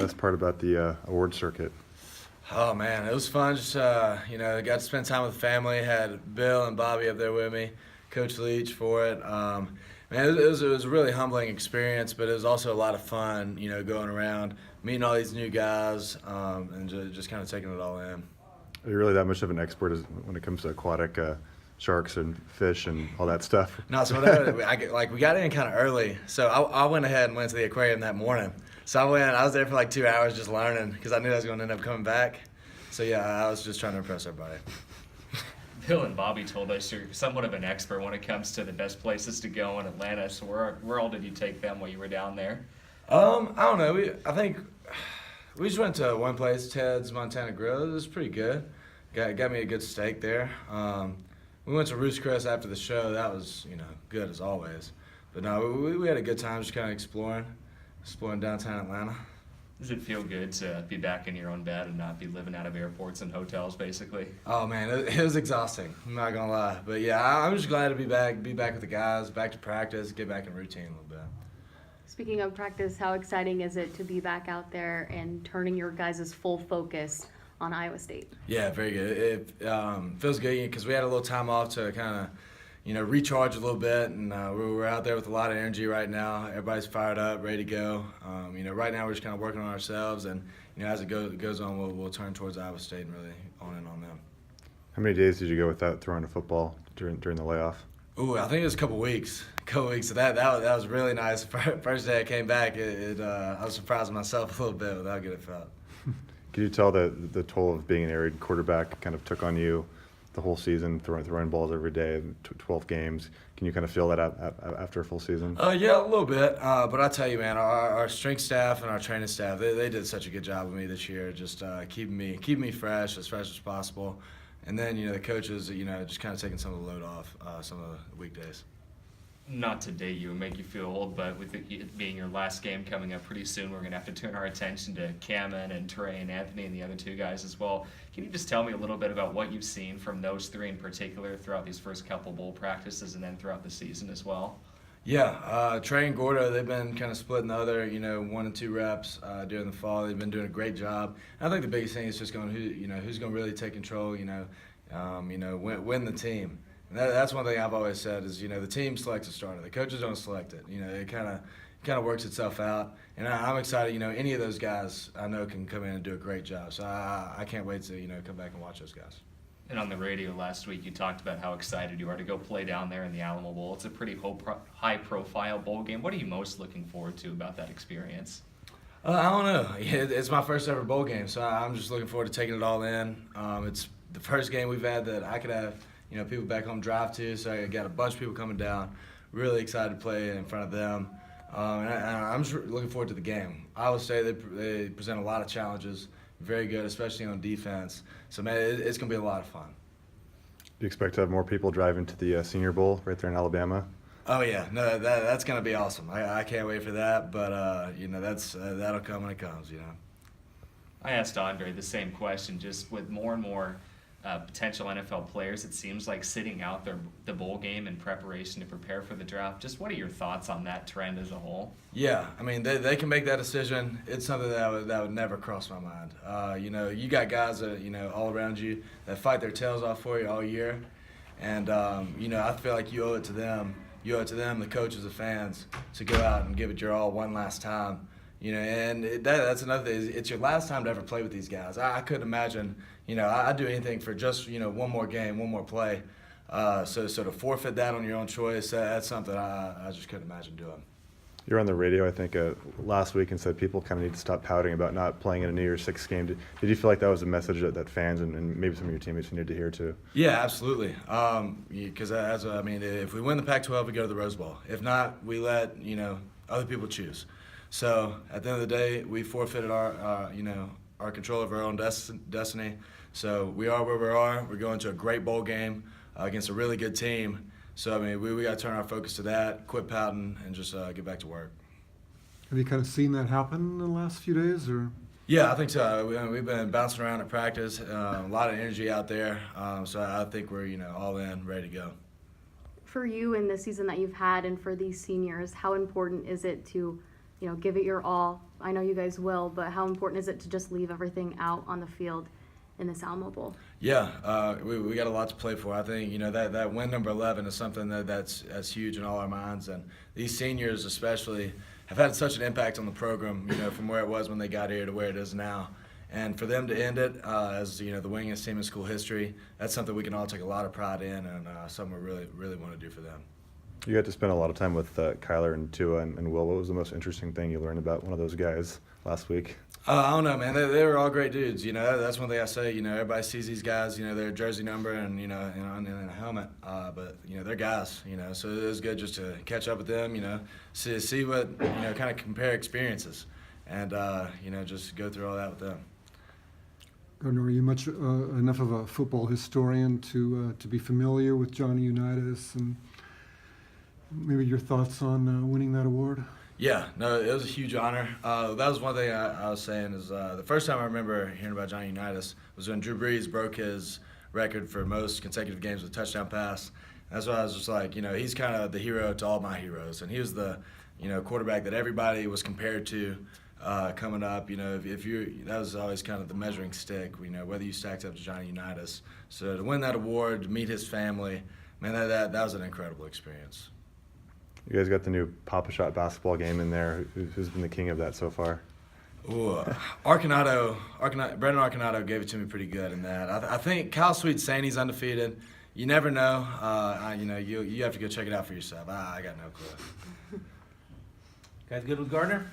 best part about the award circuit? Oh man, it was fun. Just got to spend time with the family. Had Bill and Bobby up there with me, Coach Leach for it. Man, it was a really humbling experience, but it was also a lot of fun. Going around, meeting all these new guys, and just kind of taking it all in. Are you really that much of an expert when it comes to aquatic sharks and fish and all that stuff? No, so we got in kind of early, so I went ahead and went to the aquarium that morning. So I was there for like 2 hours just learning because I knew I was going to end up coming back. So yeah, I was just trying to impress everybody. Bill and Bobby told us you're somewhat of an expert when it comes to the best places to go in Atlanta. So where all did you take them while you were down there? I don't know. I think we just went to one place, Ted's Montana Grill. It was pretty good. Got me a good steak there. We went to Roost Chris after the show. That was good as always. But no, we had a good time just kind of exploring downtown Atlanta. Does it feel good to be back in your own bed and not be living out of airports and hotels, basically? Oh man, it was exhausting. I'm not gonna lie, but yeah, I'm just glad to be back with the guys, back to practice, get back in routine a little bit. Speaking of practice, how exciting is it to be back out there and turning your guys' full focus on Iowa State? Yeah, very good. It feels good because we had a little time off to kind of recharge a little bit, and we're out there with a lot of energy right now. Everybody's fired up, ready to go. Right now we're just kind of working on ourselves, and as it goes on, we'll turn towards Iowa State and really on them. How many days did you go without throwing a football during the layoff? Ooh, I think it was a couple weeks. So that was really nice. First day I came back, I was surprised myself a little bit with how good it felt. Could you tell that the toll of being an air raid quarterback kind of took on you the whole season, throwing balls every day, 12 games? Can you kind of feel that after a full season? Yeah, a little bit. But I tell you, man, our strength staff and our training staff, they did such a good job with me this year, just keeping me fresh as possible. And then, the coaches, just kind of taking some of the load off some of the weekdays. Not to date you and make you feel old, but with it being your last game coming up pretty soon, we're going to have to turn our attention to Cameron and Trey and Anthony and the other two guys as well. Can you just tell me a little bit about what you've seen from those three in particular throughout these first couple bowl practices and then throughout the season as well? Yeah, Trey and Gordo, they've been kind of splitting the other, 1 and 2 reps during the fall. They've been doing a great job. And I think the biggest thing is just going, who's going to really take control, win the team. And that's one thing I've always said is, the team selects a starter. The coaches don't select it. It kind of works itself out. And I'm excited, any of those guys I know can come in and do a great job. So I can't wait to, come back and watch those guys. And on the radio last week, you talked about how excited you are to go play down there in the Alamo Bowl. It's a pretty high-profile bowl game. What are you most looking forward to about that experience? I don't know. It's my first ever bowl game, so I'm just looking forward to taking it all in. It's the first game we've had that I could have, people back home drive to, so I got a bunch of people coming down. Really excited to play in front of them. And I'm just looking forward to the game. I would say they present a lot of challenges, very good, especially on defense. So, man, it's going to be a lot of fun. Do you expect to have more people drive into the Senior Bowl right there in Alabama? Oh, yeah. No, that's going to be awesome. I can't wait for that, but, that'll come when it comes, I asked Andre the same question, just with more and more potential NFL players, it seems like sitting out the bowl game in preparation to prepare for the draft. Just what are your thoughts on that trend as a whole? Yeah, I mean, they can make that decision. It's something that would never cross my mind. You got guys that, all around you that fight their tails off for you all year. And, I feel like you owe it to them. You owe it to them, the coaches, the fans, to go out and give it your all one last time. And that's another thing. It's your last time to ever play with these guys. I couldn't imagine, I'd do anything for just, one more game, one more play. So to forfeit that on your own choice, that's something I just couldn't imagine doing. You were on the radio, I think, last week and said people kind of need to stop pouting about not playing in a New Year's Six game. Did you feel like that was a message that fans and maybe some of your teammates needed to hear too? Yeah, absolutely. Because if we win the Pac-12, we go to the Rose Bowl. If not, we let other people choose. So at the end of the day, we forfeited our control of our own destiny. So we are where we are. We're going to a great bowl game against a really good team. So, we got to turn our focus to that, quit pouting, and just get back to work. Have you kind of seen that happen in the last few days, or? Yeah, I think so. We've been bouncing around at practice, a lot of energy out there. So I think we're, all in, ready to go. For you in the season that you've had and for these seniors, how important is it to give it your all. I know you guys will, but how important is it to just leave everything out on the field in this Alamo Bowl? Yeah, we got a lot to play for. I think that win number 11 is something that's huge in all our minds, and these seniors especially have had such an impact on the program. From where it was when they got here to where it is now, and for them to end it as the winningest team in school history, that's something we can all take a lot of pride in, and something we really want to do for them. You got to spend a lot of time with Kyler and Tua and Will. What was the most interesting thing you learned about one of those guys last week? I don't know, man. They were all great dudes. That's one thing I say. Everybody sees these guys. Their jersey number and and a helmet. But they're guys. So it was good just to catch up with them. See what kind of compare experiences, and just go through all that with them. Gardner, are you much enough of a football historian to be familiar with Johnny Unitas, and maybe your thoughts on winning that award? Yeah, no, it was a huge honor. That was one thing I was saying is the first time I remember hearing about Johnny Unitas was when Drew Brees broke his record for most consecutive games with a touchdown pass. That's why I was just like, he's kind of the hero to all my heroes, and he was the quarterback that everybody was compared to coming up. If you that was always kind of the measuring stick. Whether you stacked up to Johnny Unitas. So to win that award, to meet his family, man, that was an incredible experience. You guys got the new Pop-A-Shot basketball game in there. Who's been the king of that so far? Ooh, Brendan Arconato gave it to me pretty good in that. I think Kyle Sweet's saying he's undefeated. You never know. You have to go check it out for yourself. I got no clue. Guys good with Gardner?